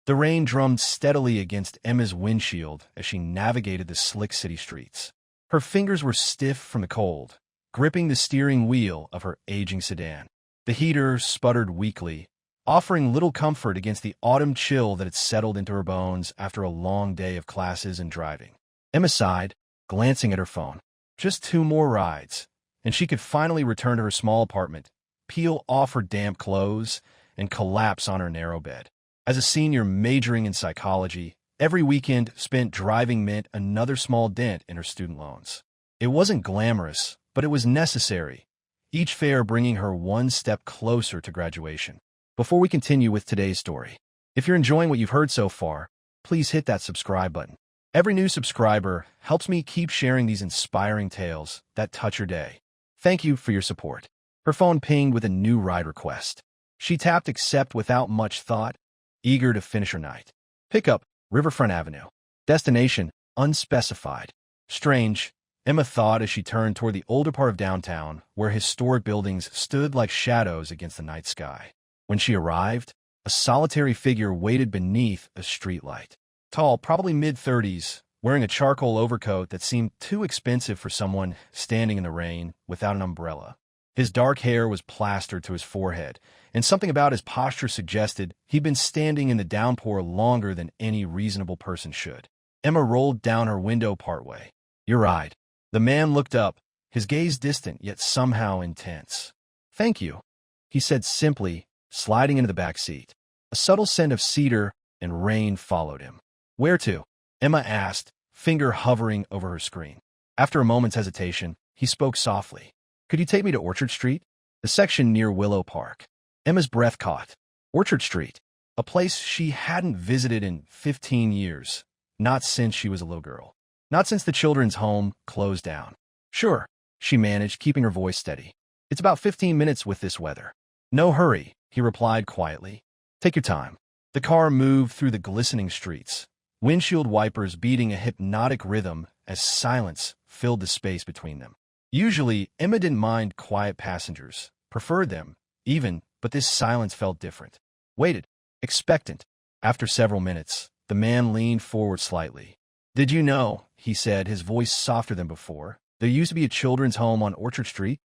The rain drummed steadily against Emma's windshield as she navigated the slick city streets. Her fingers were stiff from the cold, gripping the steering wheel of her aging sedan. The heater sputtered weakly, offering little comfort against the autumn chill that had settled into her bones after a long day of classes and driving. Emma sighed, glancing at her phone. Just 2 more rides, and she could finally return to her small apartment, peel off her damp clothes, and collapse on her narrow bed. As a senior majoring in psychology, every weekend spent driving meant another small dent in her student loans. It wasn't glamorous, but it was necessary, each fare bringing her one step closer to graduation. Before we continue with today's story, if you're enjoying what you've heard so far, please hit that subscribe button. Every new subscriber helps me keep sharing these inspiring tales that touch your day. Thank you for your support. Her phone pinged with a new ride request. She tapped accept without much thought, eager to finish her night. Pickup, Riverfront Avenue. Destination, unspecified. Strange, Emma thought as she turned toward the older part of downtown, where historic buildings stood like shadows against the night sky. When she arrived, a solitary figure waited beneath a streetlight. Tall, probably mid-30s, wearing a charcoal overcoat that seemed too expensive for someone standing in the rain without an umbrella. His dark hair was plastered to his forehead, and something about his posture suggested he'd been standing in the downpour longer than any reasonable person should. Emma rolled down her window partway. "Your ride." The man looked up, his gaze distant yet somehow intense. "Thank you," he said simply, sliding into the back seat. A subtle scent of cedar and rain followed him. "Where to?" Emma asked, finger hovering over her screen. After a moment's hesitation, he spoke softly. "Could you take me to Orchard Street?" The section near Willow Park. Emma's breath caught. Orchard Street, a place she hadn't visited in 15 years, not since she was a little girl. Not since the children's home closed down. "Sure," she managed, keeping her voice steady. "It's about 15 minutes with this weather." "No hurry," he replied quietly. "Take your time." The car moved through the glistening streets, windshield wipers beating a hypnotic rhythm as silence filled the space between them. Usually, Emma didn't mind quiet passengers, preferred them, even, but this silence felt different. Waited, expectant. After several minutes, the man leaned forward slightly. "Did you know," he said, his voice softer than before, "there used to be a children's home on Orchard Street?"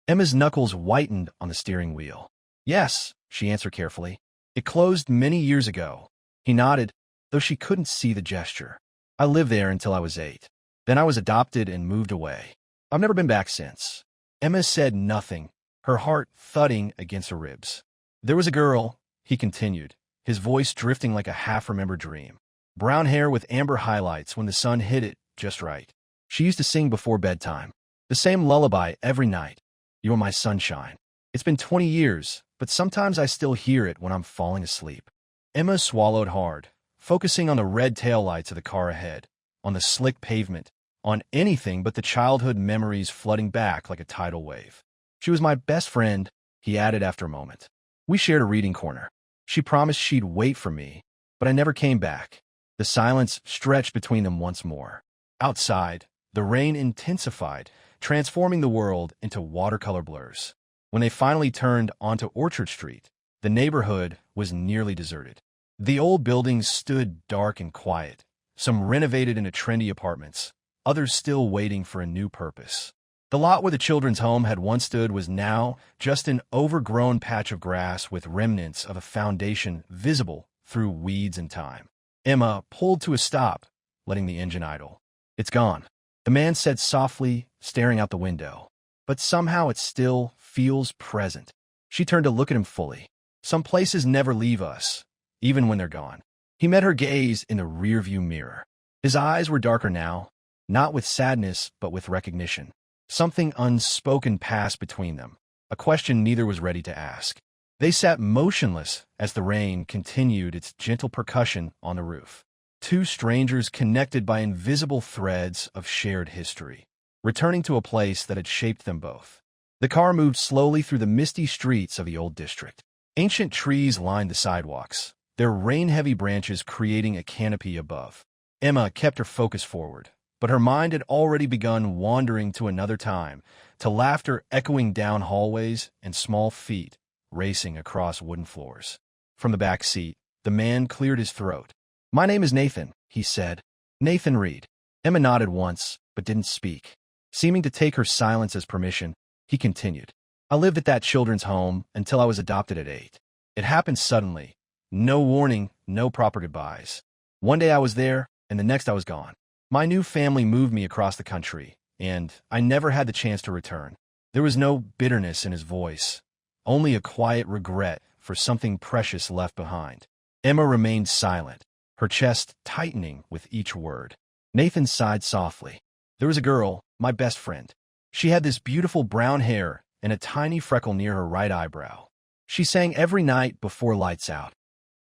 Emma's knuckles whitened on the steering wheel. "Yes," she answered carefully. "It closed many years ago." He nodded, though she couldn't see the gesture. "I lived there until I was 8. Then I was adopted and moved away. I've never been back since." Emma said nothing, her heart thudding against her ribs. "There was a girl," he continued, his voice drifting like a half-remembered dream. "Brown hair with amber highlights when the sun hit it just right. She used to sing before bedtime. The same lullaby every night. You're my sunshine. It's been 20 years, but sometimes I still hear it when I'm falling asleep." Emma swallowed hard, focusing on the red taillights of the car ahead, on the slick pavement, on anything but the childhood memories flooding back like a tidal wave. "She was my best friend," he added after a moment. "We shared a reading corner. She promised she'd wait for me, but I never came back." The silence stretched between them once more. Outside, the rain intensified, transforming the world into watercolor blurs. When they finally turned onto Orchard Street, the neighborhood was nearly deserted. The old buildings stood dark and quiet, some renovated into trendy apartments, others still waiting for a new purpose. The lot where the children's home had once stood was now just an overgrown patch of grass with remnants of a foundation visible through weeds and time. Emma pulled to a stop, letting the engine idle. "It's gone," the man said softly, staring out the window. "But somehow it still feels present." She turned to look at him fully. "Some places never leave us, even when they're gone." He met her gaze in the rearview mirror. His eyes were darker now, not with sadness, but with recognition. Something unspoken passed between them, a question neither was ready to ask. They sat motionless as the rain continued its gentle percussion on the roof. Two strangers connected by invisible threads of shared history, returning to a place that had shaped them both. The car moved slowly through the misty streets of the old district. Ancient trees lined the sidewalks, their rain-heavy branches creating a canopy above. Emma kept her focus forward, but her mind had already begun wandering to another time, to laughter echoing down hallways and small feet racing across wooden floors. From the back seat, The man cleared his throat. "My name is Nathan," he said. "Nathan Reed." Emma nodded once, but didn't speak. Seeming to take her silence as permission, he continued. "I lived at that children's home until I was adopted at 8. It happened suddenly. No warning, no proper goodbyes. One day I was there, and the next I was gone. My new family moved me across the country, and I never had the chance to return." There was no bitterness in his voice, only a quiet regret for something precious left behind. Emma remained silent, her chest tightening with each word. Nathan sighed softly. "There was a girl, my best friend. She had this beautiful brown hair and a tiny freckle near her right eyebrow. She sang every night before lights out.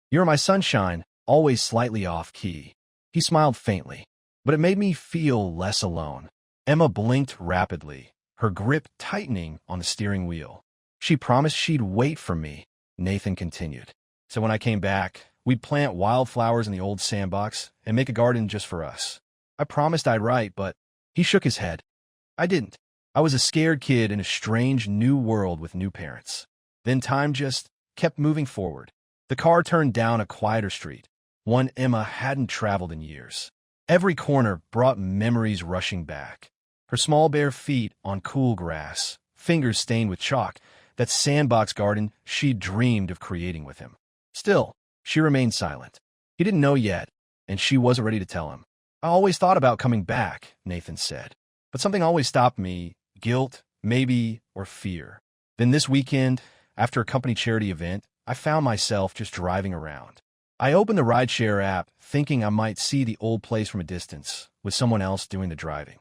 'You're my sunshine,' always slightly off key." He smiled faintly. "But it made me feel less alone." Emma blinked rapidly, her grip tightening on the steering wheel. "She promised she'd wait for me," Nathan continued. "So when I came back, we'd plant wildflowers in the old sandbox and make a garden just for us. I promised I'd write, but..." He shook his head. "I didn't. I was a scared kid in a strange new world with new parents." Then time just kept moving forward. The car turned down a quieter street, one Emma hadn't traveled in years. Every corner brought memories rushing back. Her small bare feet on cool grass, fingers stained with chalk, that sandbox garden she'd dreamed of creating with him. Still, she remained silent. He didn't know yet, and she wasn't ready to tell him. "I always thought about coming back," Nathan said. "But something always stopped me, guilt, maybe, or fear. Then this weekend, after a company charity event, I found myself just driving around. I opened the rideshare app, thinking I might see the old place from a distance, with someone else doing the driving."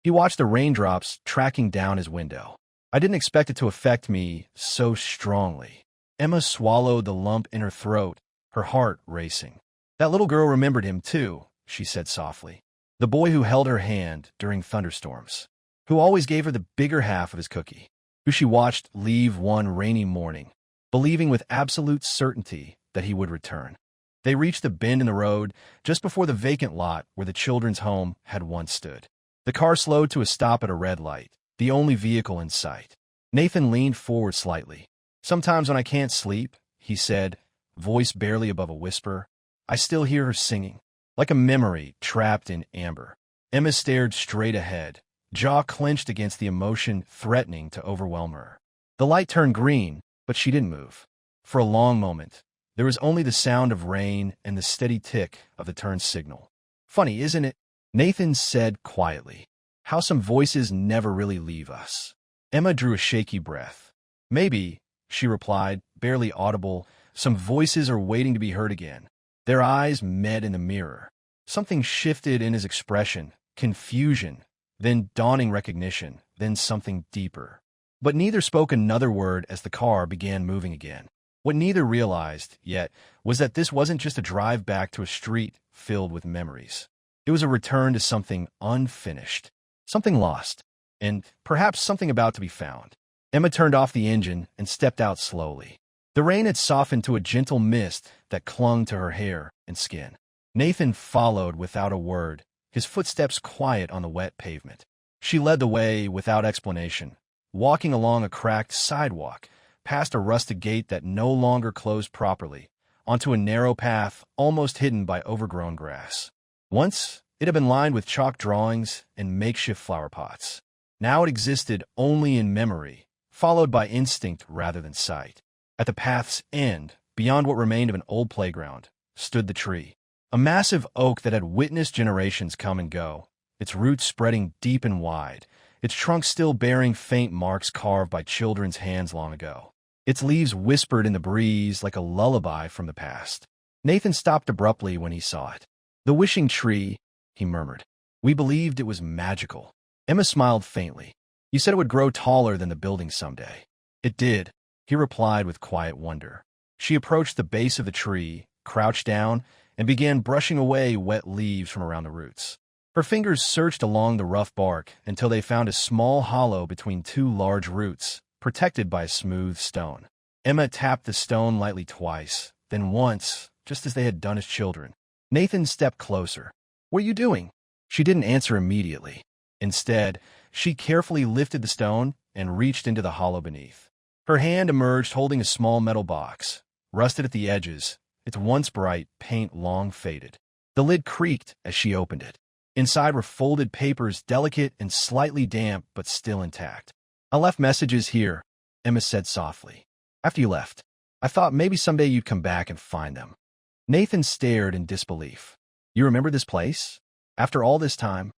He watched the raindrops tracking down his window. "I didn't expect it to affect me so strongly." Emma swallowed the lump in her throat, her heart racing. "That little girl remembered him, too," she said softly. "The boy who held her hand during thunderstorms, who always gave her the bigger half of his cookie, who she watched leave one rainy morning, believing with absolute certainty that he would return." They reached the bend in the road just before the vacant lot where the children's home had once stood. The car slowed to a stop at a red light, the only vehicle in sight. Nathan leaned forward slightly. "Sometimes when I can't sleep," he said, voice barely above a whisper, "I still hear her singing, like a memory trapped in amber." Emma stared straight ahead, jaw clenched against the emotion threatening to overwhelm her. The light turned green, but she didn't move. For a long moment, there was only the sound of rain and the steady tick of the turn signal. "Funny, isn't it?" Nathan said quietly. "How some voices never really leave us." Emma drew a shaky breath. "Maybe," she replied, barely audible, "some voices are waiting to be heard again." Their eyes met in the mirror. Something shifted in his expression, confusion, then dawning recognition, then something deeper. But neither spoke another word as the car began moving again. What neither realized yet was that this wasn't just a drive back to a street filled with memories. It was a return to something unfinished, something lost, and perhaps something about to be found. Emma turned off the engine and stepped out slowly. The rain had softened to a gentle mist that clung to her hair and skin. Nathan followed without a word, his footsteps quiet on the wet pavement. She led the way without explanation, walking along a cracked sidewalk, past a rusted gate that no longer closed properly, onto a narrow path almost hidden by overgrown grass. Once, it had been lined with chalk drawings and makeshift flower pots. Now it existed only in memory, followed by instinct rather than sight. At the path's end, beyond what remained of an old playground, stood the tree. A massive oak that had witnessed generations come and go, its roots spreading deep and wide, its trunk still bearing faint marks carved by children's hands long ago. Its leaves whispered in the breeze like a lullaby from the past. Nathan stopped abruptly when he saw it. "The wishing tree," he murmured. "We believed it was magical." Emma smiled faintly. "You said it would grow taller than the building someday." "It did," he replied with quiet wonder. She approached the base of the tree, crouched down, and began brushing away wet leaves from around the roots. Her fingers searched along the rough bark until they found a small hollow between two large roots, protected by a smooth stone. Emma tapped the stone lightly twice, then once, just as they had done as children. Nathan stepped closer. "What are you doing?" She didn't answer immediately. Instead, she carefully lifted the stone and reached into the hollow beneath. Her hand emerged holding a small metal box, rusted at the edges, its once bright paint long faded. The lid creaked as she opened it. Inside were folded papers, delicate and slightly damp, but still intact. "I left messages here," Emma said softly. "After you left. I thought maybe someday you'd come back and find them." Nathan stared in disbelief. "You remember this place? After all this time?"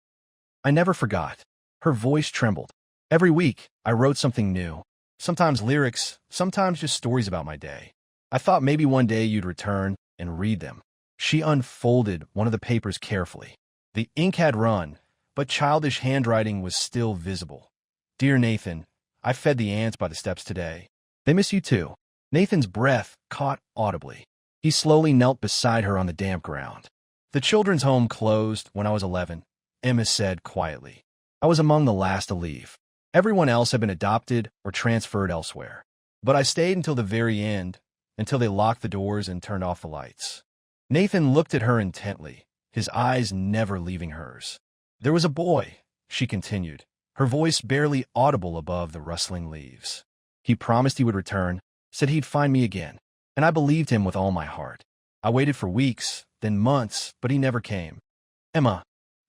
"I never forgot." Her voice trembled. "Every week, I wrote something new. Sometimes lyrics, sometimes just stories about my day. I thought maybe one day you'd return and read them." She unfolded one of the papers carefully. The ink had run, but childish handwriting was still visible. "Dear Nathan, I fed the ants by the steps today. They miss you too." Nathan's breath caught audibly. He slowly knelt beside her on the damp ground. "The children's home closed when I was 11, Emma said quietly. "I was among the last to leave. Everyone else had been adopted or transferred elsewhere. But I stayed until the very end, until they locked the doors and turned off the lights." Nathan looked at her intently, his eyes never leaving hers. "There was a boy," she continued, her voice barely audible above the rustling leaves. "He promised he would return, said he'd find me again, and I believed him with all my heart. I waited for weeks, then months, but he never came." "Emma,"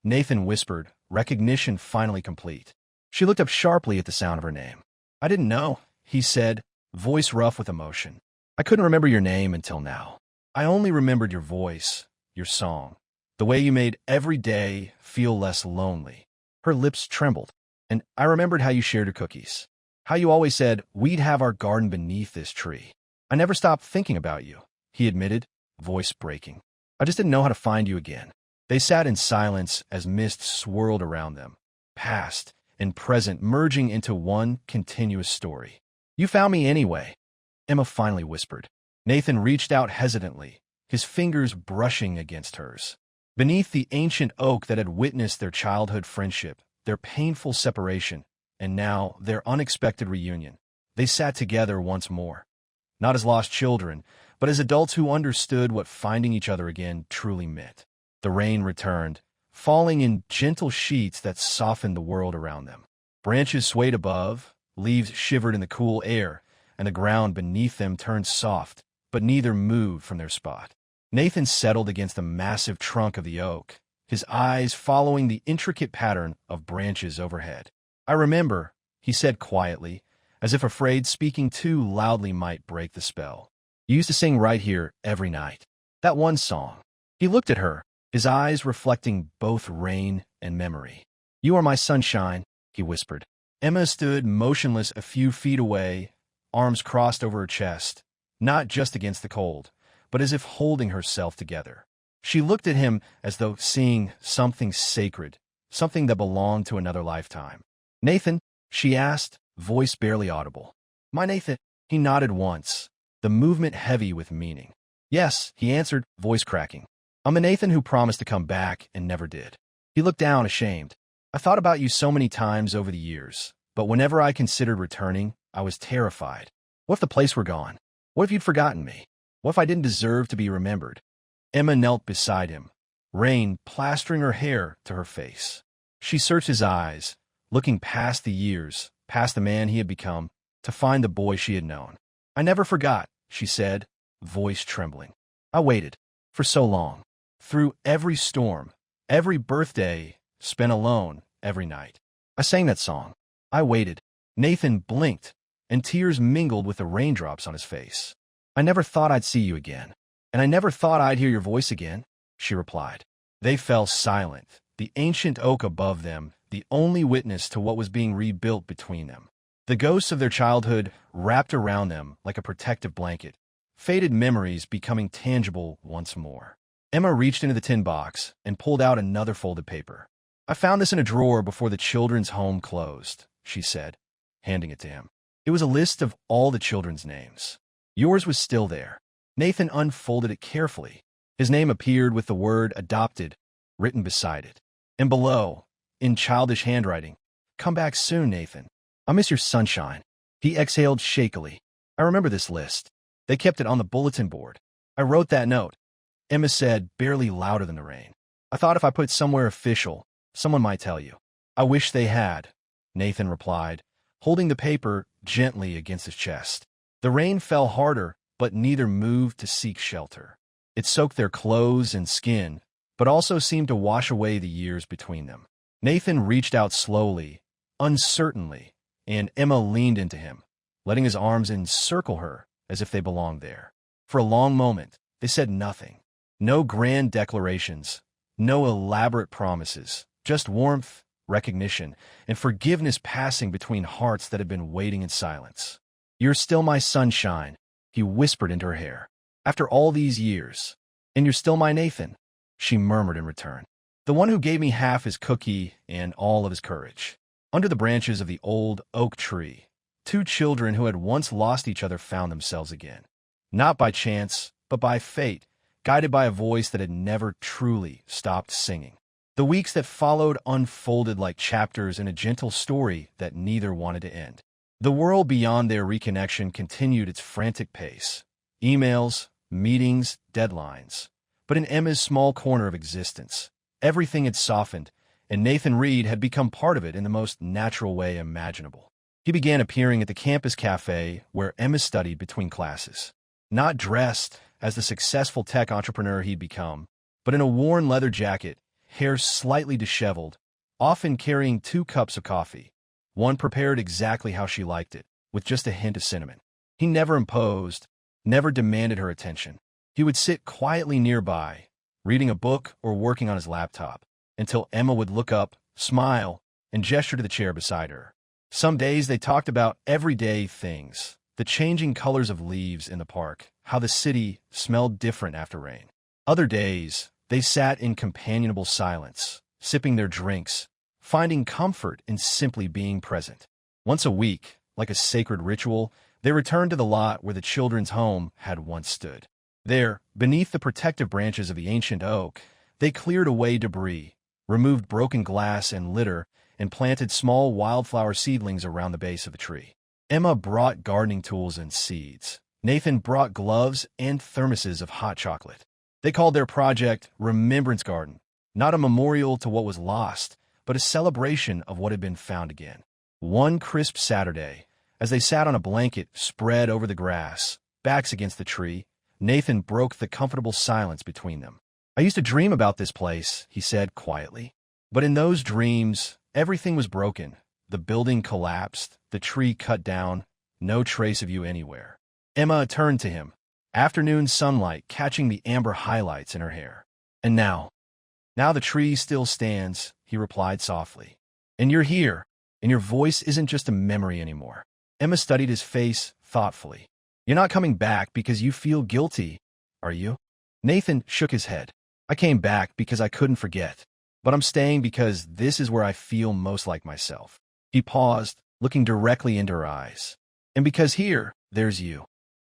Nathan whispered, recognition finally complete. She looked up sharply at the sound of her name. "I didn't know," he said, voice rough with emotion. "I couldn't remember your name until now. I only remembered your voice, your song, the way you made every day feel less lonely." Her lips trembled. "And I remembered how you shared your cookies. How you always said, we'd have our garden beneath this tree. I never stopped thinking about you," he admitted, voice breaking. "I just didn't know how to find you again." They sat in silence as mist swirled around them, past and present merging into one continuous story. "You found me anyway," Emma finally whispered. Nathan reached out hesitantly, his fingers brushing against hers. Beneath the ancient oak that had witnessed their childhood friendship, their painful separation, and now their unexpected reunion, they sat together once more. Not as lost children, but as adults who understood what finding each other again truly meant. The rain returned, falling in gentle sheets that softened the world around them. Branches swayed above, leaves shivered in the cool air, and the ground beneath them turned soft, but neither moved from their spot. Nathan settled against the massive trunk of the oak, his eyes following the intricate pattern of branches overhead. "I remember," he said quietly, as if afraid speaking too loudly might break the spell. "You used to sing right here every night. That one song." He looked at her, his eyes reflecting both rain and memory. "You are my sunshine," he whispered. Emma stood motionless a few feet away, arms crossed over her chest, not just against the cold, but as if holding herself together. She looked at him as though seeing something sacred, something that belonged to another lifetime. "Nathan?" she asked, voice barely audible. "My Nathan?" He nodded once, the movement heavy with meaning. "Yes," he answered, voice cracking. "I'm the Nathan who promised to come back and never did." He looked down, ashamed. "I thought about you so many times over the years, but whenever I considered returning, I was terrified. What if the place were gone? What if you'd forgotten me? What if I didn't deserve to be remembered?" Emma knelt beside him, rain plastering her hair to her face. She searched his eyes, looking past the years, past the man he had become, to find the boy she had known. "I never forgot," she said, voice trembling. "I waited for so long. Through every storm, every birthday, spent alone every night. I sang that song. I waited." Nathan blinked, and tears mingled with the raindrops on his face. "I never thought I'd see you again, and I never thought I'd hear your voice again," she replied. They fell silent, the ancient oak above them, the only witness to what was being rebuilt between them. The ghosts of their childhood wrapped around them like a protective blanket, faded memories becoming tangible once more. Emma reached into the tin box and pulled out another folded paper. "I found this in a drawer before the children's home closed," she said, handing it to him. It was a list of all the children's names. Yours was still there. Nathan unfolded it carefully. His name appeared with the word adopted written beside it. And below, in childish handwriting, "Come back soon, Nathan. I miss your sunshine." He exhaled shakily. "I remember this list. They kept it on the bulletin board. I wrote that note," Emma said, barely louder than the rain. "I thought if I put it somewhere official, someone might tell you." "I wish they had," Nathan replied, holding the paper gently against his chest. The rain fell harder, but neither moved to seek shelter. It soaked their clothes and skin, but also seemed to wash away the years between them. Nathan reached out slowly, uncertainly, and Emma leaned into him, letting his arms encircle her as if they belonged there. For a long moment, they said nothing. No grand declarations, no elaborate promises, just warmth, recognition, and forgiveness passing between hearts that had been waiting in silence. "You're still my sunshine," he whispered into her hair. "After all these years. And you're still my Nathan," she murmured in return. "The one who gave me half his cookie and all of his courage." Under the branches of the old oak tree, two children who had once lost each other found themselves again. Not by chance, but by fate, guided by a voice that had never truly stopped singing. The weeks that followed unfolded like chapters in a gentle story that neither wanted to end. The world beyond their reconnection continued its frantic pace. Emails, meetings, deadlines. But in Emma's small corner of existence, everything had softened, and Nathan Reed had become part of it in the most natural way imaginable. He began appearing at the campus cafe where Emma studied between classes. Not dressed as the successful tech entrepreneur he'd become, but in a worn leather jacket, hair slightly disheveled, often carrying 2 cups of coffee, one prepared exactly how she liked it, with just a hint of cinnamon. He never imposed, never demanded her attention. He would sit quietly nearby, reading a book or working on his laptop, until Emma would look up, smile, and gesture to the chair beside her. Some days they talked about everyday things, the changing colors of leaves in the park, how the city smelled different after rain. Other days, they sat in companionable silence, sipping their drinks, finding comfort in simply being present. Once a week, like a sacred ritual, they returned to the lot where the children's home had once stood. There, beneath the protective branches of the ancient oak, they cleared away debris, removed broken glass and litter, and planted small wildflower seedlings around the base of the tree. Emma brought gardening tools and seeds. Nathan brought gloves and thermoses of hot chocolate. They called their project Remembrance Garden, not a memorial to what was lost, but a celebration of what had been found again. One crisp Saturday, as they sat on a blanket spread over the grass, backs against the tree, Nathan broke the comfortable silence between them. "I used to dream about this place," he said quietly. "But in those dreams, everything was broken. The building collapsed, the tree cut down, no trace of you anywhere." Emma turned to him, afternoon sunlight catching the amber highlights in her hair. "And now the tree still stands," he replied softly. "And you're here, and your voice isn't just a memory anymore." Emma studied his face thoughtfully. "You're not coming back because you feel guilty, are you?" Nathan shook his head. "I came back because I couldn't forget, but I'm staying because this is where I feel most like myself." He paused, looking directly into her eyes. "And because here, there's you."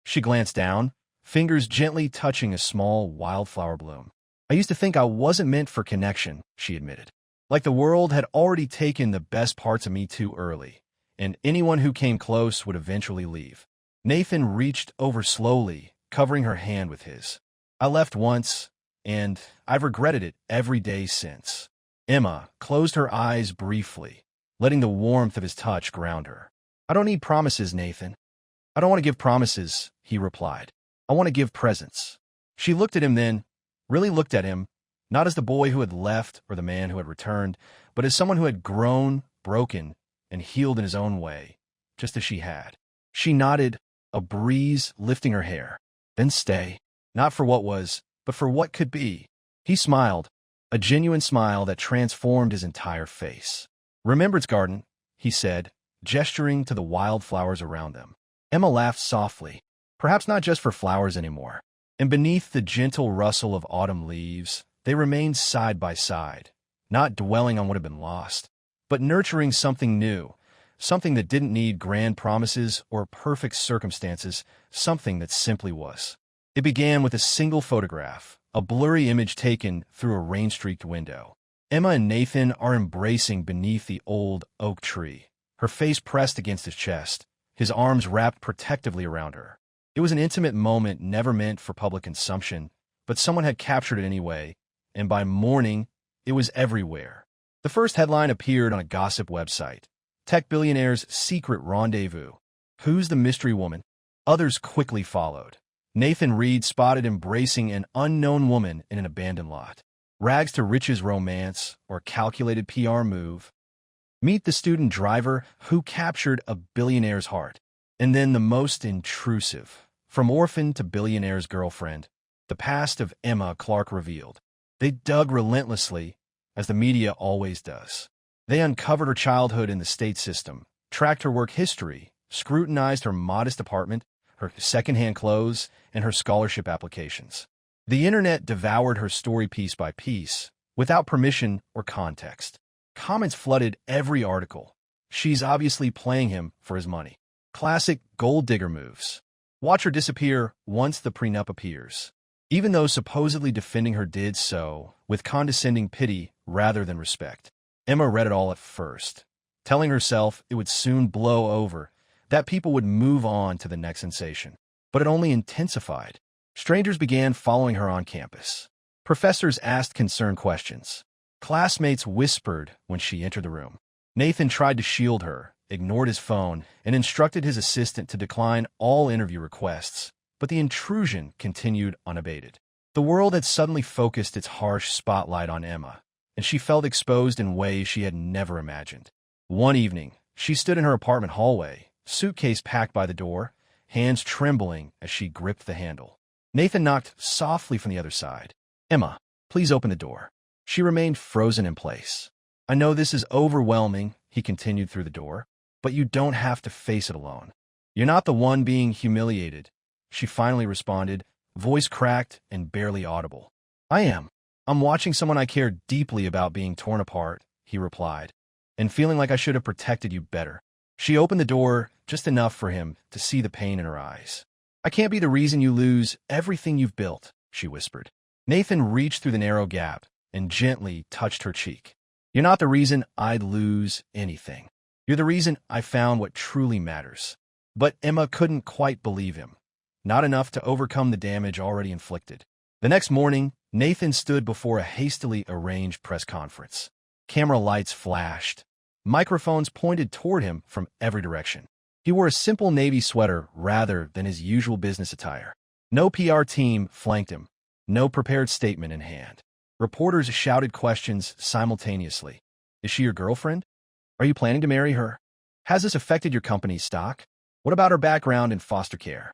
She glanced down, fingers gently touching a small wildflower bloom. "I used to think I wasn't meant for connection," she admitted. "Like the world had already taken the best parts of me too early, and anyone who came close would eventually leave." Nathan reached over slowly, covering her hand with his. "I left once, and I've regretted it every day since." Emma closed her eyes briefly, letting the warmth of his touch ground her. "I don't need promises, Nathan." "I don't want to give promises," he replied. "I want to give presents." She looked at him then, really looked at him, not as the boy who had left or the man who had returned, but as someone who had grown, broken, and healed in his own way, just as she had. She nodded, a breeze lifting her hair. "Then stay, not for what was, but for what could be." He smiled, a genuine smile that transformed his entire face. "Remembrance Garden," he said, gesturing to the wildflowers around them. Emma laughed softly, perhaps not just for flowers anymore. And beneath the gentle rustle of autumn leaves, they remained side by side, not dwelling on what had been lost, but nurturing something new, something that didn't need grand promises or perfect circumstances, something that simply was. It began with a single photograph, a blurry image taken through a rain-streaked window. Emma and Nathan are embracing beneath the old oak tree, her face pressed against his chest, his arms wrapped protectively around her. It was an intimate moment never meant for public consumption, but someone had captured it anyway, and by morning, it was everywhere. The first headline appeared on a gossip website: "Tech Billionaire's Secret Rendezvous. Who's the mystery woman?" Others quickly followed. Nathan Reed spotted embracing an unknown woman in an abandoned lot. Rags to riches romance or calculated PR move. Meet the student driver who captured a billionaire's heart. And then the most intrusive. From orphan to billionaire's girlfriend, the past of Emma Clark revealed. They dug relentlessly, as the media always does. They uncovered her childhood in the state system, tracked her work history, scrutinized her modest apartment, her secondhand clothes, and her scholarship applications. The internet devoured her story piece by piece, without permission or context. Comments flooded every article. She's obviously playing him for his money. Classic gold digger moves. Watch her disappear once the prenup appears. Even those supposedly defending her did so with condescending pity rather than respect. Emma read it all at first, telling herself it would soon blow over, that people would move on to the next sensation. But it only intensified. Strangers began following her on campus. Professors asked concerned questions. Classmates whispered when she entered the room. Nathan tried to shield her, ignored his phone, and instructed his assistant to decline all interview requests. But the intrusion continued unabated. The world had suddenly focused its harsh spotlight on Emma, and she felt exposed in ways she had never imagined. One evening, she stood in her apartment hallway, suitcase packed by the door, hands trembling as she gripped the handle. Nathan knocked softly from the other side. "Emma, please open the door." She remained frozen in place. "I know this is overwhelming," he continued through the door, "but you don't have to face it alone. You're not the one being humiliated," she finally responded, voice cracked and barely audible. "I am. I'm watching someone I care deeply about being torn apart," he replied, "and feeling like I should have protected you better." She opened the door just enough for him to see the pain in her eyes. "I can't be the reason you lose everything you've built," she whispered. Nathan reached through the narrow gap and gently touched her cheek. "You're not the reason I'd lose anything. You're the reason I found what truly matters." But Emma couldn't quite believe him. Not enough to overcome the damage already inflicted. The next morning, Nathan stood before a hastily arranged press conference. Camera lights flashed. Microphones pointed toward him from every direction. He wore a simple navy sweater rather than his usual business attire. No PR team flanked him. No prepared statement in hand. Reporters shouted questions simultaneously. "Is she your girlfriend? Are you planning to marry her? Has this affected your company's stock? What about her background in foster care?"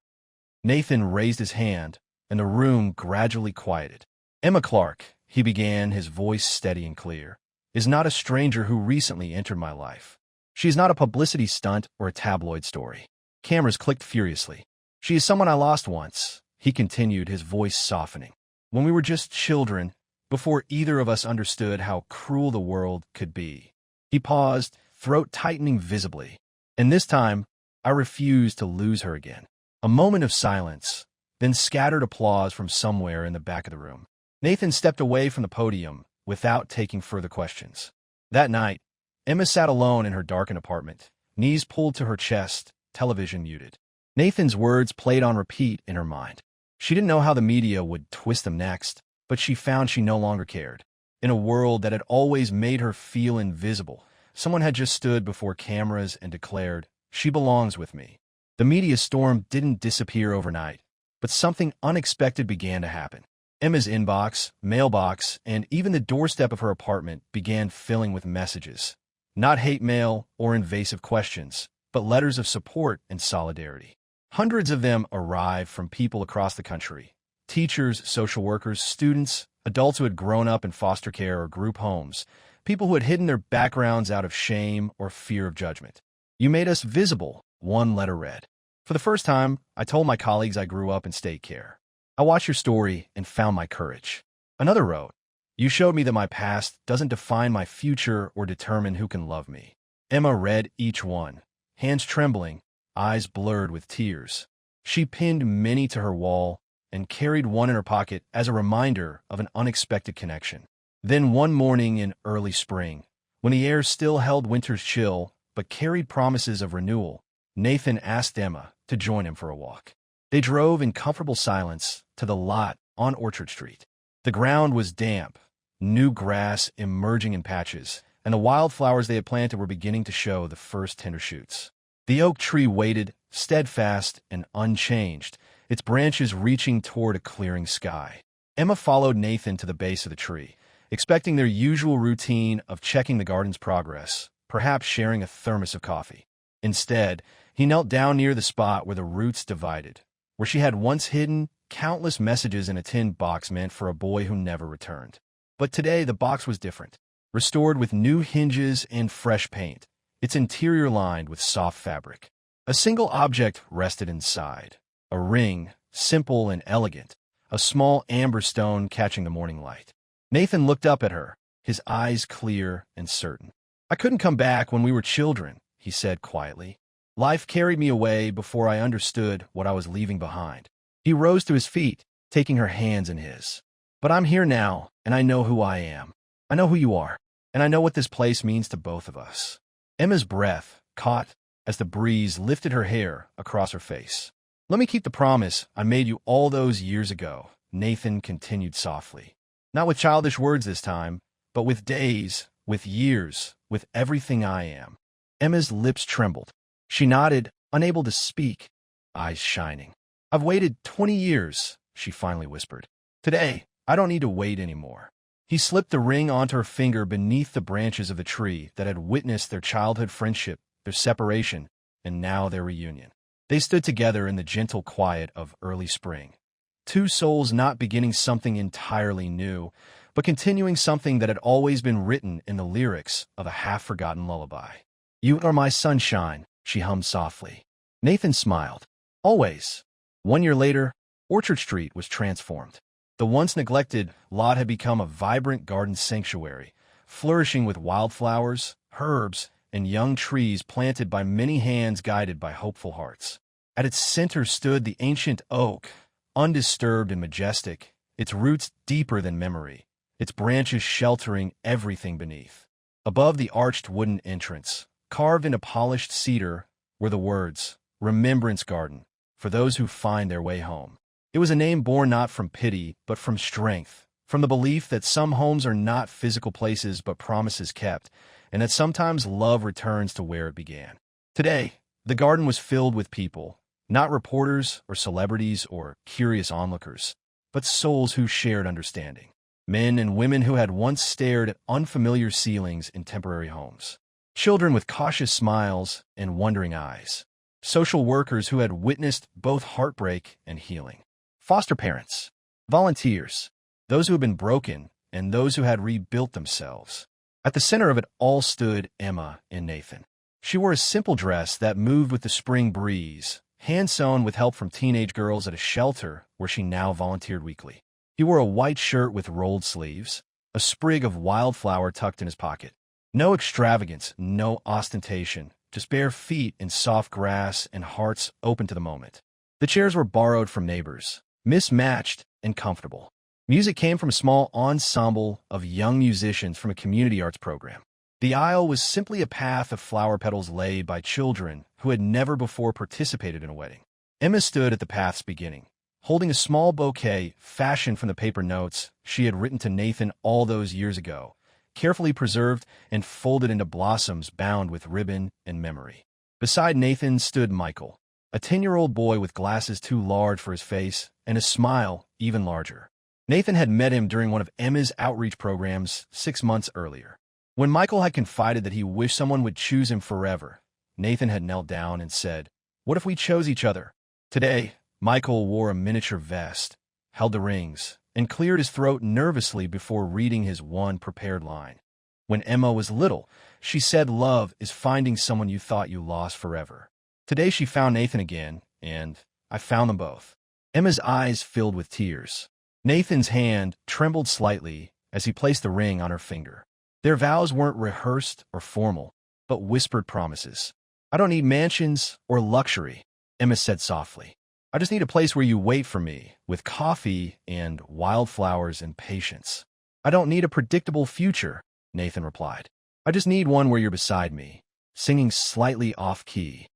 Nathan raised his hand, and the room gradually quieted. "Emma Clark," he began, his voice steady and clear, "is not a stranger who recently entered my life. She is not a publicity stunt or a tabloid story." Cameras clicked furiously. "She is someone I lost once," he continued, his voice softening. "When we were just children, before either of us understood how cruel the world could be." He paused, throat tightening visibly. "And this time, I refuse to lose her again." A moment of silence, then scattered applause from somewhere in the back of the room. Nathan stepped away from the podium without taking further questions. That night, Emma sat alone in her darkened apartment, knees pulled to her chest, television muted. Nathan's words played on repeat in her mind. She didn't know how the media would twist them next, but she found she no longer cared. In a world that had always made her feel invisible, someone had just stood before cameras and declared, "She belongs with me." The media storm didn't disappear overnight, but something unexpected began to happen. Emma's inbox, mailbox, and even the doorstep of her apartment began filling with messages. Not hate mail or invasive questions, but letters of support and solidarity. Hundreds of them arrived from people across the country. Teachers, social workers, students, adults who had grown up in foster care or group homes, people who had hidden their backgrounds out of shame or fear of judgment. "You made us visible," one letter read. "For the first time, I told my colleagues I grew up in state care. I watched your story and found my courage." Another wrote, "You showed me that my past doesn't define my future or determine who can love me." Emma read each one, hands trembling, eyes blurred with tears. She pinned many to her wall and carried one in her pocket as a reminder of an unexpected connection. Then one morning in early spring, when the air still held winter's chill but carried promises of renewal, Nathan asked Emma to join him for a walk. They drove in comfortable silence to the lot on Orchard Street. The ground was damp, new grass emerging in patches, and the wildflowers they had planted were beginning to show the first tender shoots. The oak tree waited, steadfast and unchanged, its branches reaching toward a clearing sky. Emma followed Nathan to the base of the tree, expecting their usual routine of checking the garden's progress, perhaps sharing a thermos of coffee. Instead, he knelt down near the spot where the roots divided, where she had once hidden countless messages in a tin box meant for a boy who never returned. But today the box was different, restored with new hinges and fresh paint, its interior lined with soft fabric. A single object rested inside, a ring, simple and elegant, a small amber stone catching the morning light. Nathan looked up at her, his eyes clear and certain. "I couldn't come back when we were children," he said quietly. "Life carried me away before I understood what I was leaving behind." He rose to his feet, taking her hands in his. "But I'm here now, and I know who I am. I know who you are, and I know what this place means to both of us." Emma's breath caught as the breeze lifted her hair across her face. "Let me keep the promise I made you all those years ago," Nathan continued softly. "Not with childish words this time, but with days, with years, with everything I am." Emma's lips trembled. She nodded, unable to speak, eyes shining. "I've waited 20 years, she finally whispered. "Today, I don't need to wait anymore." He slipped the ring onto her finger beneath the branches of the tree that had witnessed their childhood friendship, their separation, and now their reunion. They stood together in the gentle quiet of early spring. Two souls not beginning something entirely new, but continuing something that had always been written in the lyrics of a half-forgotten lullaby. "You are my sunshine," she hummed softly. Nathan smiled. "Always." 1 year later, Orchard Street was transformed. The once neglected lot had become a vibrant garden sanctuary, flourishing with wildflowers, herbs, and young trees planted by many hands guided by hopeful hearts. At its center stood the ancient oak, undisturbed and majestic, its roots deeper than memory, its branches sheltering everything beneath. Above the arched wooden entrance, carved into polished cedar, were the words, "Remembrance Garden, for those who find their way home." It was a name born not from pity, but from strength, from the belief that some homes are not physical places but promises kept, and that sometimes love returns to where it began. Today, the garden was filled with people, not reporters or celebrities or curious onlookers, but souls who shared understanding. Men and women who had once stared at unfamiliar ceilings in temporary homes. Children with cautious smiles and wondering eyes. Social workers who had witnessed both heartbreak and healing. Foster parents, volunteers, those who had been broken and those who had rebuilt themselves. At the center of it all stood Emma and Nathan. She wore a simple dress that moved with the spring breeze, hand-sewn with help from teenage girls at a shelter where she now volunteered weekly. He wore a white shirt with rolled sleeves, a sprig of wildflower tucked in his pocket. No extravagance, no ostentation, just bare feet in soft grass and hearts open to the moment. The chairs were borrowed from neighbors, mismatched and comfortable. Music came from a small ensemble of young musicians from a community arts program. The aisle was simply a path of flower petals laid by children who had never before participated in a wedding. Emma stood at the path's beginning, holding a small bouquet fashioned from the paper notes she had written to Nathan all those years ago, carefully preserved and folded into blossoms bound with ribbon and memory. Beside Nathan stood Michael, a 10-year-old boy with glasses too large for his face and a smile even larger. Nathan had met him during one of Emma's outreach programs 6 months earlier. When Michael had confided that he wished someone would choose him forever, Nathan had knelt down and said, "What if we chose each other?" Today, Michael wore a miniature vest, held the rings, and cleared his throat nervously before reading his one prepared line. When Emma was little, she said love is finding someone you thought you lost forever. Today she found Nathan again, and I found them both. Emma's eyes filled with tears. Nathan's hand trembled slightly as he placed the ring on her finger. Their vows weren't rehearsed or formal, but whispered promises. "I don't need mansions or luxury," Emma said softly. "I just need a place where you wait for me, with coffee and wildflowers and patience." "I don't need a predictable future," Nathan replied. "I just need one where you're beside me," singing slightly off-key.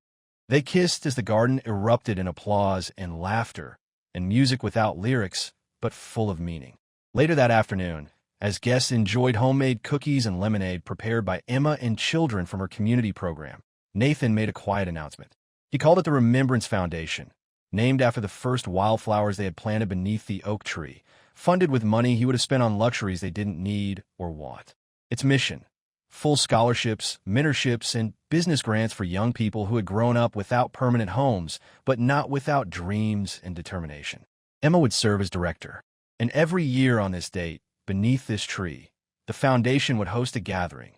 They kissed as the garden erupted in applause and laughter, and music without lyrics, but full of meaning. Later that afternoon, as guests enjoyed homemade cookies and lemonade prepared by Emma and children from her community program, Nathan made a quiet announcement. He called it the Remembrance Foundation, named after the first wildflowers they had planted beneath the oak tree, funded with money he would have spent on luxuries they didn't need or want. Its mission: full scholarships, mentorships, and business grants for young people who had grown up without permanent homes, but not without dreams and determination. Emma would serve as director, and every year on this date, beneath this tree, the foundation would host a gathering,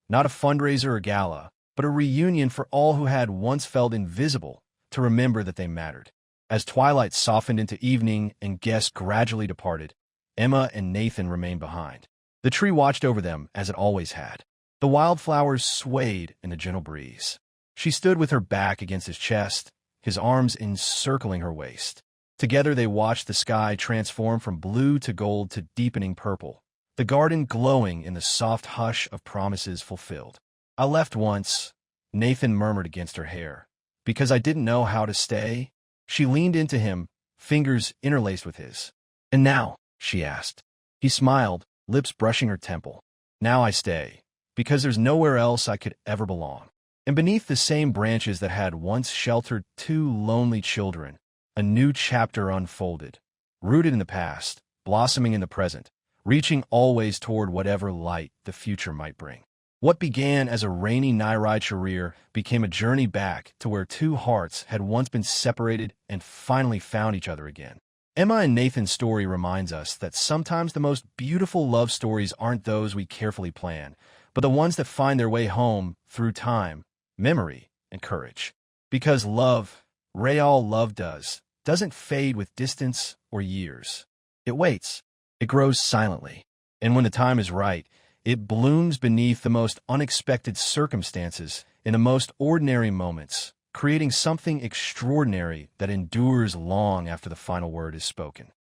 not a fundraiser or gala, but a reunion for all who had once felt invisible, to remember that they mattered. As twilight softened into evening and guests gradually departed, Emma and Nathan remained behind. The tree watched over them as it always had. The wildflowers swayed in the gentle breeze. She stood with her back against his chest, his arms encircling her waist. Together they watched the sky transform from blue to gold to deepening purple, the garden glowing in the soft hush of promises fulfilled. "I left once," Nathan murmured against her hair, "because I didn't know how to stay." She leaned into him, fingers interlaced with his. "And now?" she asked. He smiled, lips brushing her temple. "Now I stay, because there's nowhere else I could ever belong." And beneath the same branches that had once sheltered two lonely children, a new chapter unfolded, rooted in the past, blossoming in the present, reaching always toward whatever light the future might bring. What began as a rainy night career became a journey back to where two hearts had once been separated and finally found each other again. Emma and Nathan's story reminds us that sometimes the most beautiful love stories aren't those we carefully plan, but the ones that find their way home through time, memory, and courage. Because love, real love doesn't fade with distance or years. It waits. It grows silently. And when the time is right, it blooms beneath the most unexpected circumstances in the most ordinary moments, creating something extraordinary that endures long after the final word is spoken.